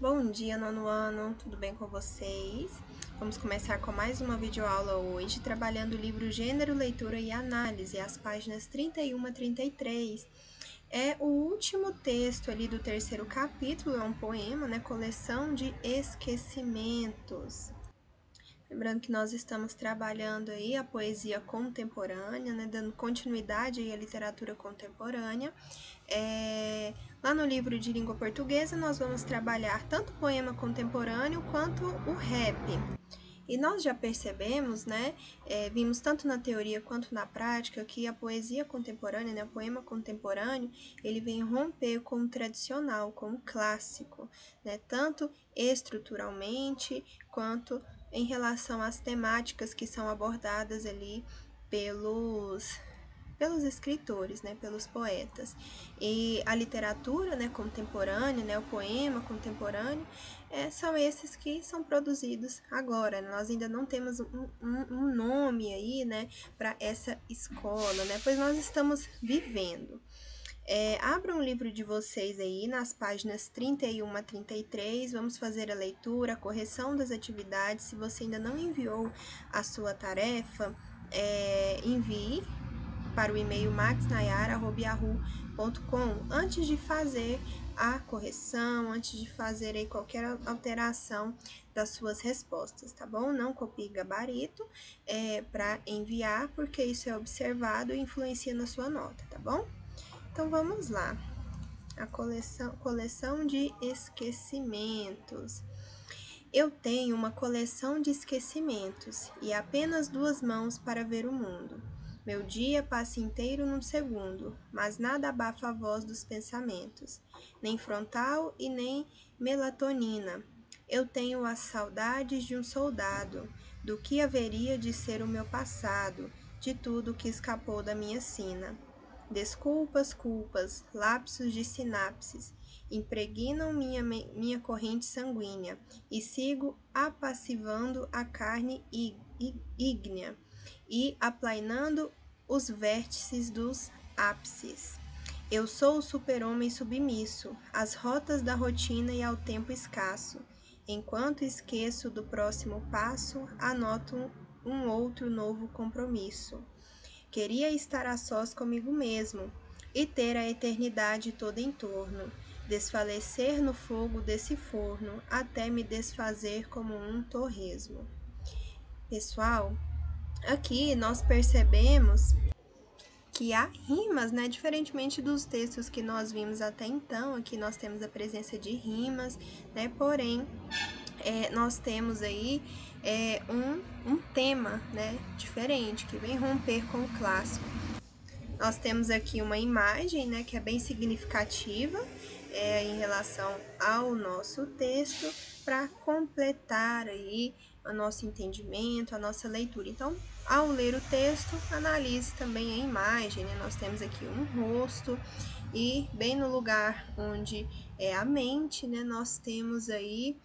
Bom dia, nono ano, tudo bem com vocês? Vamos começar com mais uma videoaula hoje, trabalhando o livro Gênero, Leitura e Análise, as páginas 31 a 33. É o último texto ali do terceiro capítulo, é um poema, né? Coleção de esquecimentos. Lembrando que nós estamos trabalhando aí a poesia contemporânea, né, dando continuidade aí à literatura contemporânea. Lá no livro de língua portuguesa, nós vamos trabalhar tanto o poema contemporâneo quanto o rap. E nós já percebemos, né, vimos tanto na teoria quanto na prática, que a poesia contemporânea, né, o poema contemporâneo, ele vem romper com o tradicional, com o clássico, né, tanto estruturalmente quanto em relação às temáticas que são abordadas ali pelos escritores, né, pelos poetas. E a literatura, né, contemporânea, né, o poema contemporâneo, são esses que são produzidos agora. Nós ainda não temos um nome aí, né, para essa escola, né, pois nós estamos vivendo. Abra um livro de vocês aí nas páginas 31 a 33, vamos fazer a leitura, a correção das atividades. Se você ainda não enviou a sua tarefa, envie para o e-mail maxnayara@yahoo.com antes de fazer a correção, antes de fazer aí qualquer alteração das suas respostas, tá bom? Não copie gabarito para enviar, porque isso é observado e influencia na sua nota, tá bom? Então vamos lá. A coleção de esquecimentos. Eu tenho uma coleção de esquecimentos e apenas 2 mãos para ver o mundo. Meu dia passa inteiro num segundo, mas nada abafa a voz dos pensamentos, nem frontal e nem melatonina. Eu tenho as saudades de um soldado, do que haveria de ser o meu passado, de tudo que escapou da minha sina. Desculpas, culpas, lapsos de sinapses, impregnam minha corrente sanguínea, e sigo apassivando a carne ígnea e aplainando os vértices dos ápices. Eu sou o super-homem submisso, às rotas da rotina e ao tempo escasso. Enquanto esqueço do próximo passo, anoto um outro novo compromisso. Queria estar a sós comigo mesmo e ter a eternidade toda em torno, desfalecer no fogo desse forno até me desfazer como um torresmo. Pessoal, aqui nós percebemos que há rimas, né? Diferentemente dos textos que nós vimos até então, aqui nós temos a presença de rimas, né? Porém, nós temos aí um tema, né, diferente, que vem romper com o clássico. Nós temos aqui uma imagem, né, que é bem significativa em relação ao nosso texto, para completar aí o nosso entendimento, a nossa leitura. Então, ao ler o texto, analise também a imagem, né? Nós temos aqui um rosto e bem no lugar onde é a mente, né, nós temos aí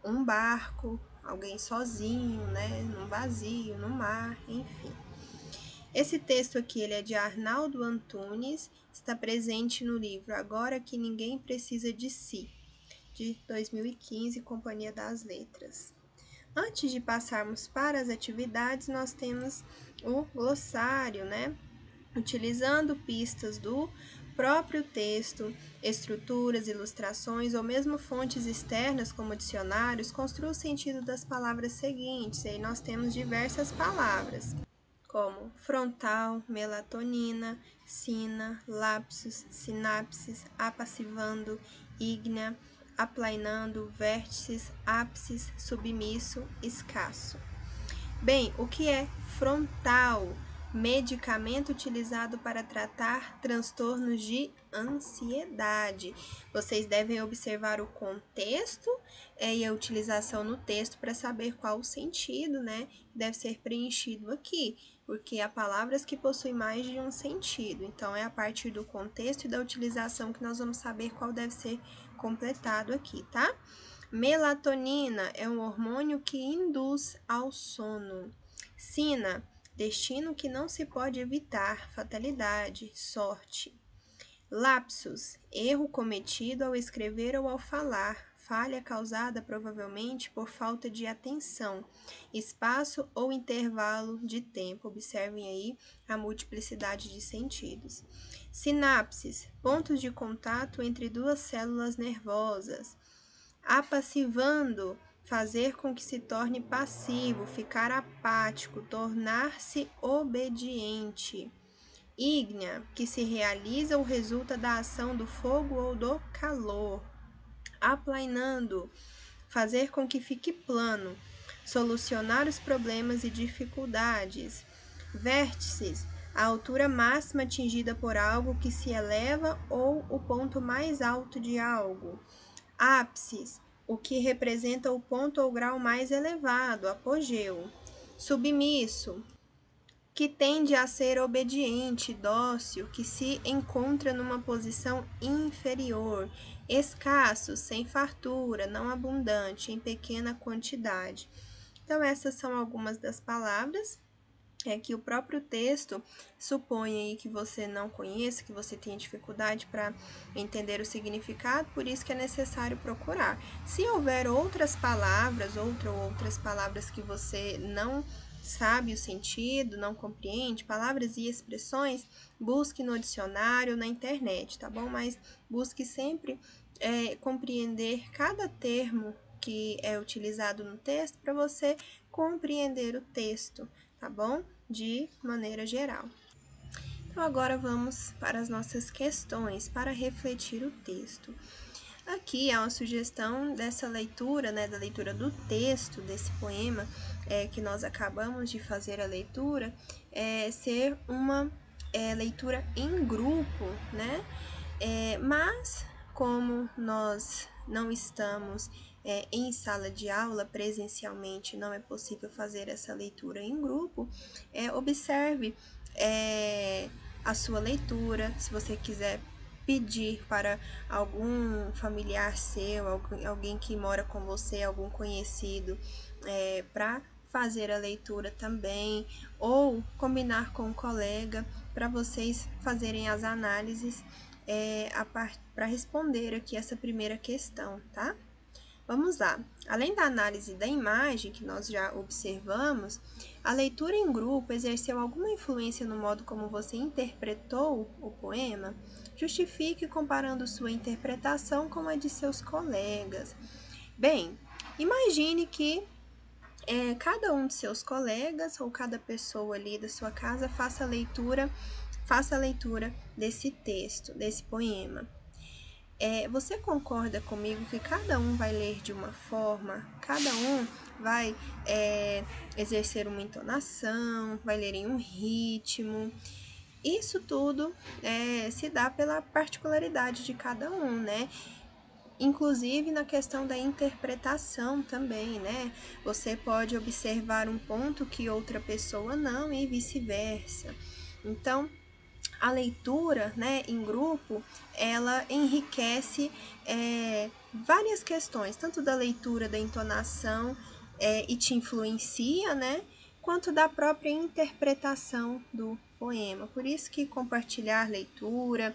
um barco, alguém sozinho, né, num vazio, no mar, enfim. Esse texto aqui ele é de Arnaldo Antunes, está presente no livro Agora que Ninguém Precisa de Si, de 2015, Companhia das Letras. Antes de passarmos para as atividades, nós temos o glossário, né? Utilizando pistas do próprio texto, estruturas, ilustrações ou mesmo fontes externas como dicionários, construa o sentido das palavras seguintes. E aí nós temos diversas palavras, como frontal, melatonina, sina, lapsus, sinapses, apassivando, ígnea, aplainando, vértices, ápices, submisso, escasso. Bem, o que é frontal? Medicamento utilizado para tratar transtornos de ansiedade. Vocês devem observar o contexto e a utilização no texto para saber qual o sentido, né, deve ser preenchido aqui, porque há palavras que possuem mais de um sentido. Então, é a partir do contexto e da utilização que nós vamos saber qual deve ser completado aqui, tá? Melatonina é um hormônio que induz ao sono. Sina, destino que não se pode evitar, fatalidade, sorte. Lapsus, erro cometido ao escrever ou ao falar, falha causada provavelmente por falta de atenção, espaço ou intervalo de tempo. Observem aí a multiplicidade de sentidos. Sinapses, pontos de contato entre duas células nervosas. Apassivando, fazer com que se torne passivo, ficar apático, tornar-se obediente. Ígnea, que se realiza ou resulta da ação do fogo ou do calor. Aplainando, fazer com que fique plano, solucionar os problemas e dificuldades. Vértices, a altura máxima atingida por algo que se eleva ou o ponto mais alto de algo. Ápices, o que representa o ponto ou grau mais elevado, apogeu. Submisso, que tende a ser obediente, dócil, que se encontra numa posição inferior, escasso, sem fartura, não abundante, em pequena quantidade. Então, essas são algumas das palavras que o próprio texto supõe aí que você não conheça, que você tenha dificuldade para entender o significado, por isso que é necessário procurar. Se houver outras palavras, outras palavras que você não sabe o sentido, não compreende, palavras e expressões, busque no dicionário, na internet, tá bom? Mas busque sempre compreender cada termo que é utilizado no texto para você compreender o texto, tá bom? De maneira geral. Então, agora vamos para as nossas questões para refletir o texto. Aqui é uma sugestão dessa leitura, né, da leitura do texto desse poema que nós acabamos de fazer a leitura, ser uma leitura em grupo, né? Mas como nós não estamos em sala de aula presencialmente, não é possível fazer essa leitura em grupo, observe a sua leitura. Se você quiser pedir para algum familiar seu, alguém que mora com você, algum conhecido, para fazer a leitura também, ou combinar com um colega para vocês fazerem as análises para responder aqui essa primeira questão, tá? Vamos lá. Além da análise da imagem que nós já observamos, a leitura em grupo exerceu alguma influência no modo como você interpretou o poema? Justifique comparando sua interpretação com a de seus colegas. Bem, imagine que cada um de seus colegas ou cada pessoa ali da sua casa faça a leitura desse texto, desse poema. Você concorda comigo que cada um vai ler de uma forma, cada um vai exercer uma entonação, vai ler em um ritmo. Isso tudo se dá pela particularidade de cada um, né? Inclusive na questão da interpretação também, né? Você pode observar um ponto que outra pessoa não e vice-versa. Então, a leitura, né, em grupo, ela enriquece várias questões, tanto da leitura, da entonação, e te influencia, né, quanto da própria interpretação do poema. Por isso que compartilhar leitura,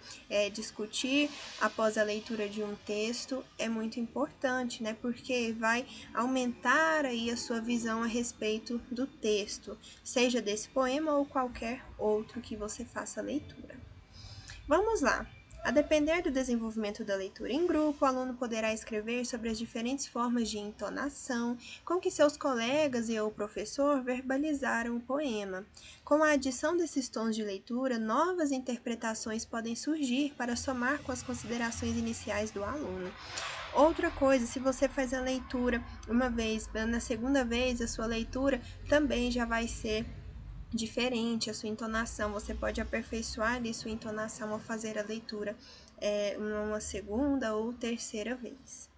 discutir após a leitura de um texto é muito importante, né, porque vai aumentar aí a sua visão a respeito do texto, seja desse poema ou qualquer outro que você faça a leitura. Vamos lá! A depender do desenvolvimento da leitura em grupo, o aluno poderá escrever sobre as diferentes formas de entonação com que seus colegas e o professor verbalizaram o poema. Com a adição desses tons de leitura, novas interpretações podem surgir para somar com as considerações iniciais do aluno. Outra coisa, se você faz a leitura uma vez, na segunda vez a sua leitura também já vai ser diferente, a sua entonação, você pode aperfeiçoar ali sua entonação ao fazer a leitura uma segunda ou terceira vez.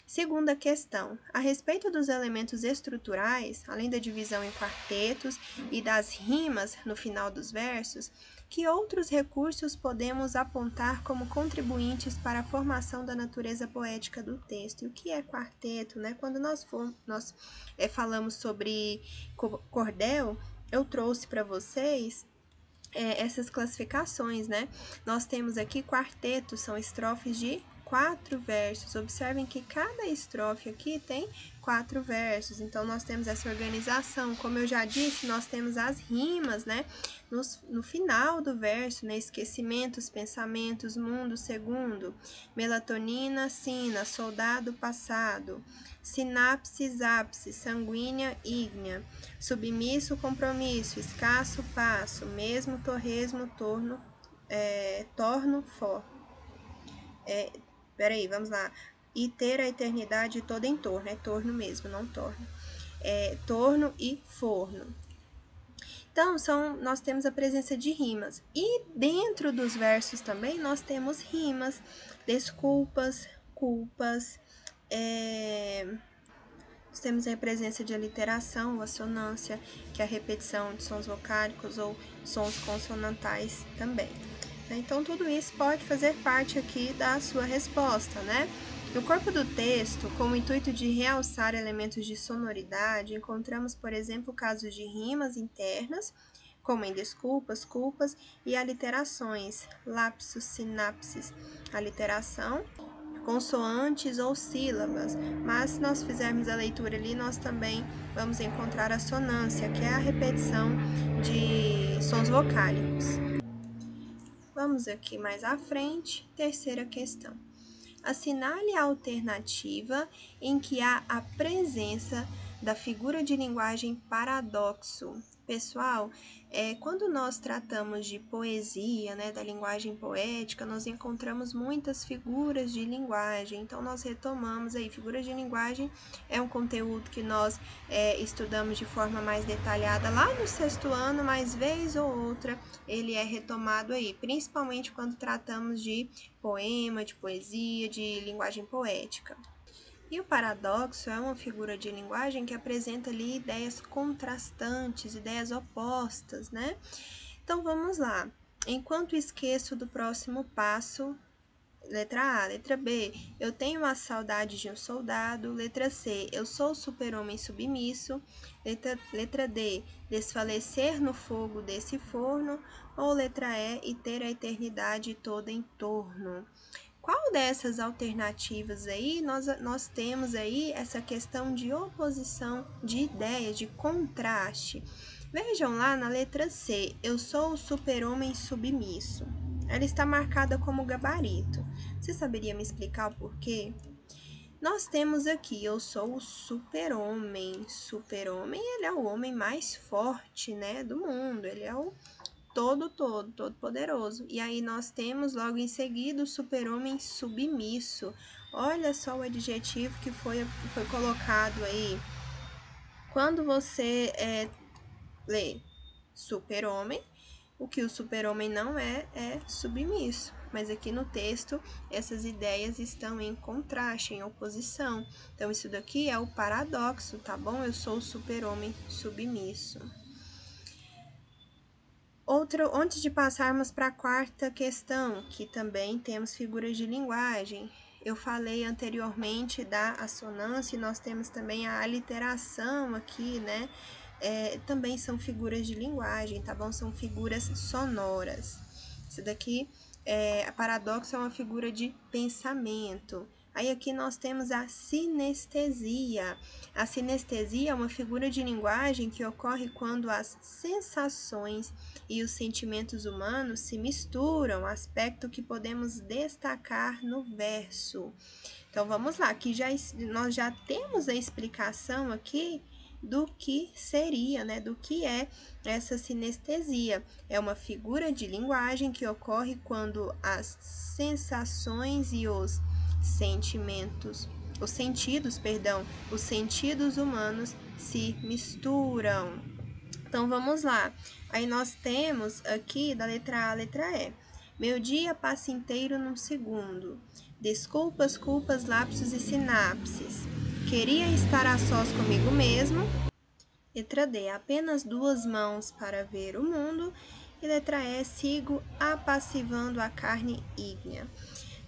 Segunda questão, a respeito dos elementos estruturais, além da divisão em quartetos e das rimas no final dos versos, que outros recursos podemos apontar como contribuintes para a formação da natureza poética do texto? E o que é quarteto, né? Quando nós falamos sobre cordel, eu trouxe para vocês essas classificações, né? Nós temos aqui quartetos, são estrofes de 4 versos. Observem que cada estrofe aqui tem 4 versos. Então, nós temos essa organização. Como eu já disse, nós temos as rimas, né? No final do verso, né? Esquecimentos, pensamentos, mundo segundo, melatonina, sina, soldado passado, sinapse, ápice, sanguínea, ígnea, submisso, compromisso, escasso, passo, mesmo, torresmo, torno, torno, for. Peraí, vamos lá. E ter a eternidade toda em torno, é torno mesmo, não torno. Torno e forno. Então, nós temos a presença de rimas. E dentro dos versos também nós temos rimas, desculpas, culpas, nós temos a presença de aliteração, assonância, que é a repetição de sons vocálicos ou sons consonantais também. Então, tudo isso pode fazer parte aqui da sua resposta, né? No corpo do texto, com o intuito de realçar elementos de sonoridade, encontramos, por exemplo, casos de rimas internas, como em desculpas, culpas, e aliterações, lapsos, sinapses, aliteração, consoantes ou sílabas, mas se nós fizermos a leitura ali, nós também vamos encontrar a sonância, que é a repetição de sons vocálicos. Vamos aqui mais à frente, terceira questão. Assinale a alternativa em que há a presença da figura de linguagem paradoxo. Pessoal, quando nós tratamos de poesia, né, da linguagem poética, nós encontramos muitas figuras de linguagem. Então, nós retomamos aí. Figuras de linguagem é um conteúdo que nós estudamos de forma mais detalhada lá no 6º ano, mas vez ou outra ele é retomado aí, principalmente quando tratamos de poema, de poesia, de linguagem poética. E o paradoxo é uma figura de linguagem que apresenta ali ideias contrastantes, ideias opostas, né? Então vamos lá. Enquanto esqueço do próximo passo, letra A. Letra B, eu tenho a saudade de um soldado. Letra C, eu sou o super-homem submisso. Letra D, desfalecer no fogo desse forno. Ou letra E, e ter a eternidade toda em torno. Qual dessas alternativas aí nós temos aí essa questão de oposição de ideias, de contraste? Vejam lá na letra C, eu sou o super-homem submisso. Ela está marcada como gabarito. Você saberia me explicar o porquê? Nós temos aqui, eu sou o super-homem. Super-homem, ele é o homem mais forte, né, do mundo. Ele é o todo poderoso. E aí nós temos logo em seguida o super-homem submisso. Olha só o adjetivo que foi colocado aí. Quando você lê super-homem, o que o super-homem não é submisso. Mas aqui no texto, essas ideias estão em contraste, em oposição. Então, isso daqui é o paradoxo, tá bom? Eu sou o super-homem submisso. Antes de passarmos para a quarta questão, que também temos figuras de linguagem, eu falei anteriormente da assonância e nós temos também a aliteração aqui, né? Também são figuras de linguagem, tá bom? São figuras sonoras. Isso daqui, a paradoxo é uma figura de pensamento. Aí aqui nós temos a sinestesia. A sinestesia é uma figura de linguagem que ocorre quando as sensações e os sentimentos humanos se misturam, aspecto que podemos destacar no verso. Então vamos lá, aqui nós já temos a explicação aqui do que seria, né, do que é essa sinestesia. É uma figura de linguagem que ocorre quando as sensações e os sentidos humanos se misturam. Então vamos lá. Aí nós temos aqui da letra A a letra E. Meu dia passa inteiro num segundo. Desculpas, culpas, lapsos e sinapses. Queria estar a sós comigo mesmo. Letra D, apenas 2 mãos para ver o mundo. E letra E, sigo apassivando a carne ígnea.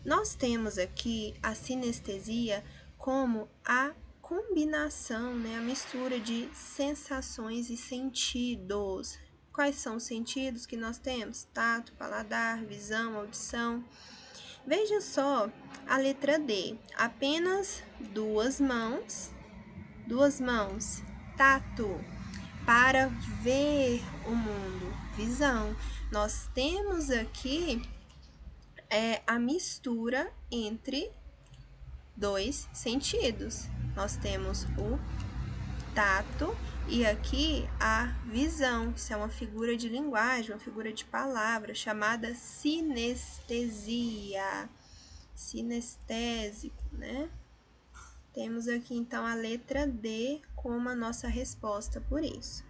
Nós temos aqui a sinestesia como a combinação, né, a mistura de sensações e sentidos. Quais são os sentidos que nós temos? Tato, paladar, visão, audição. Veja só a letra D. Apenas duas mãos, tato, para ver o mundo, visão. Nós temos aqui a mistura entre dois sentidos. Nós temos o tato e aqui a visão. Isso é uma figura de linguagem, uma figura de palavra chamada sinestesia. Sinestésico, né? Temos aqui então a letra D como a nossa resposta por isso.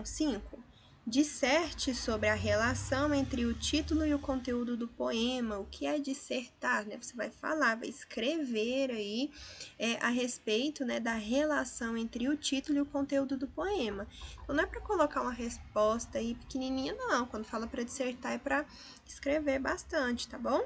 5. Disserte sobre a relação entre o título e o conteúdo do poema. O que é dissertar, né? Você vai falar, vai escrever aí a respeito, né, da relação entre o título e o conteúdo do poema. Então, não é para colocar uma resposta aí pequenininha, não. Quando fala para dissertar, é para escrever bastante, tá bom?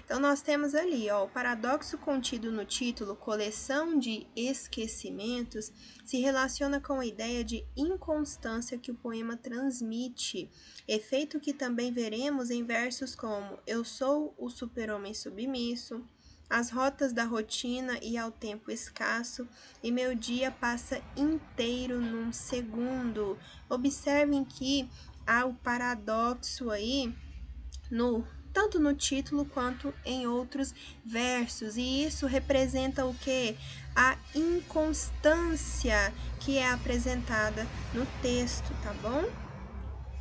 Então, nós temos ali, ó, o paradoxo contido no título, coleção de esquecimentos, se relaciona com a ideia de inconstância que o poema transmite, efeito que também veremos em versos como Eu sou o super-homem submisso, as rotas da rotina e ao tempo escasso, e meu dia passa inteiro num segundo. Observem que há o paradoxo aí tanto no título quanto em outros versos. E isso representa o quê? A inconstância que é apresentada no texto, tá bom?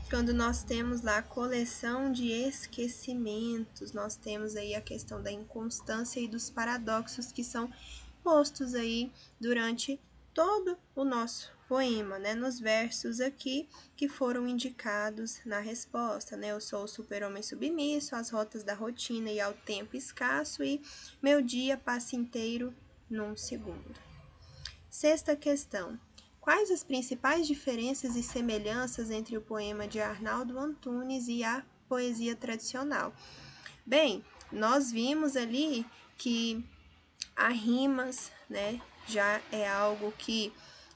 Quando nós temos lá a coleção de esquecimentos, nós temos aí a questão da inconstância e dos paradoxos que são postos aí durante todo o nosso poema, né? Nos versos aqui que foram indicados na resposta, né? Eu sou o super-homem submisso, as rotas da rotina e ao tempo escasso, e meu dia passa inteiro num segundo. 6ª questão. Quais as principais diferenças e semelhanças entre o poema de Arnaldo Antunes e a poesia tradicional? Bem, nós vimos ali que há rimas, né? Já é algo que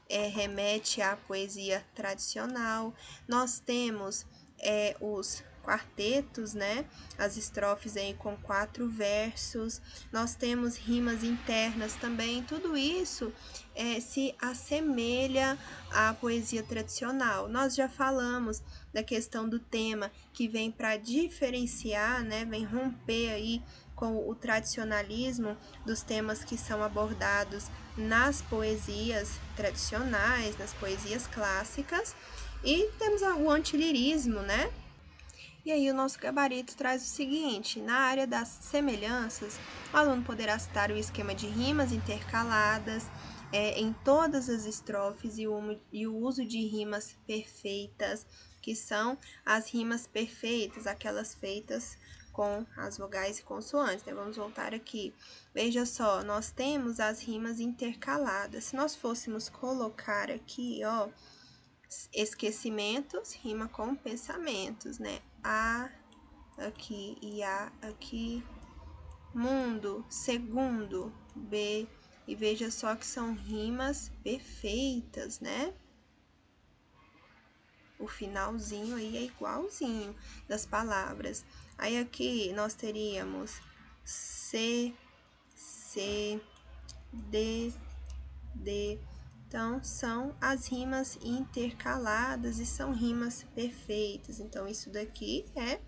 remete à poesia tradicional. Nós temos os quartetos, né? As estrofes aí com 4 versos. Nós temos rimas internas também. Tudo isso se assemelha à poesia tradicional. Nós já falamos da questão do tema que vem para diferenciar, né? Vem romper aí com o tradicionalismo dos temas que são abordados nas poesias tradicionais, nas poesias clássicas, e temos o antilirismo, né? E aí o nosso gabarito traz o seguinte: na área das semelhanças, o aluno poderá citar o esquema de rimas intercaladas em todas as estrofes e o uso de rimas perfeitas, que são as rimas perfeitas, aquelas feitas com as vogais e consoantes, né? Vamos voltar aqui. Veja só, nós temos as rimas intercaladas. Se nós fôssemos colocar aqui, ó, esquecimentos, rima com pensamentos, né? A aqui e A aqui. Mundo, segundo, B. E veja só que são rimas perfeitas, né? O finalzinho aí é igualzinho das palavras. Aí aqui nós teríamos C, D, D. Então, são as rimas intercaladas e são rimas perfeitas. Então, isso daqui é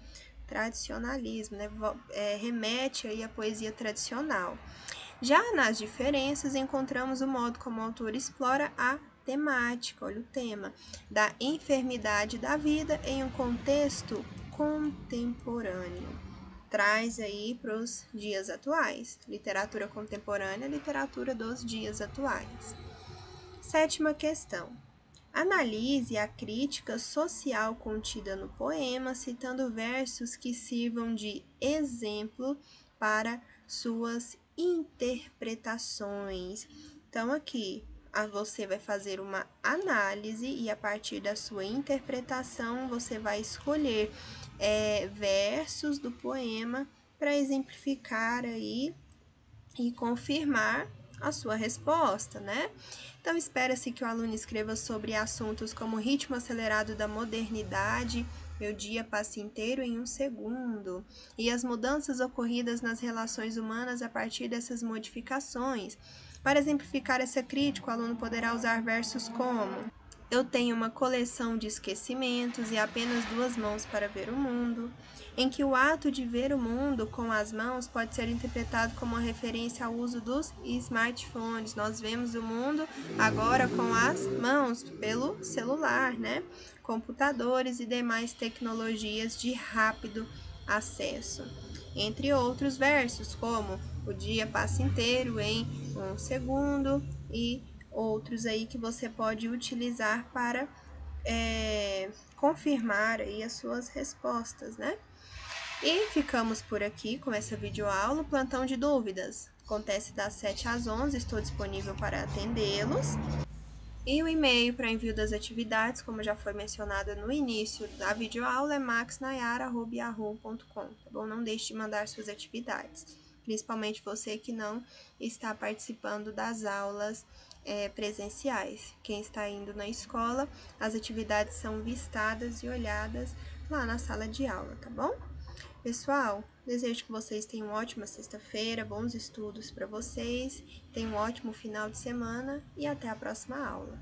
tradicionalismo, né? Remete aí à poesia tradicional. Já nas diferenças, encontramos o modo como o autor explora a temática, olha o tema, da enfermidade da vida em um contexto contemporâneo. Traz aí para os dias atuais. Literatura contemporânea, literatura dos dias atuais. 7ª questão. Analise a crítica social contida no poema, citando versos que sirvam de exemplo para suas interpretações. Então, aqui você vai fazer uma análise e, a partir da sua interpretação, você vai escolher versos do poema para exemplificar aí e confirmar a sua resposta, né? Então, espera-se que o aluno escreva sobre assuntos como o ritmo acelerado da modernidade, meu dia passa inteiro em um segundo, e as mudanças ocorridas nas relações humanas a partir dessas modificações. Para exemplificar essa crítica, o aluno poderá usar versos como: eu tenho uma coleção de esquecimentos e apenas 2 mãos para ver o mundo, em que o ato de ver o mundo com as mãos pode ser interpretado como uma referência ao uso dos smartphones. Nós vemos o mundo agora com as mãos, pelo celular, né? Computadores e demais tecnologias de rápido acesso. Entre outros versos, como o dia passa inteiro em um segundo e outros aí que você pode utilizar para confirmar aí as suas respostas, né? E ficamos por aqui com essa videoaula. Plantão de dúvidas acontece das 7 às 11, estou disponível para atendê-los. E o e-mail para envio das atividades, como já foi mencionado no início da videoaula, é maxnayara@yahoo.com, tá bom? Não deixe de mandar suas atividades, principalmente você que não está participando das aulas presenciais. Quem está indo na escola, as atividades são vistadas e olhadas lá na sala de aula, tá bom? Pessoal, desejo que vocês tenham uma ótima sexta-feira, bons estudos para vocês, tenham um ótimo final de semana e até a próxima aula.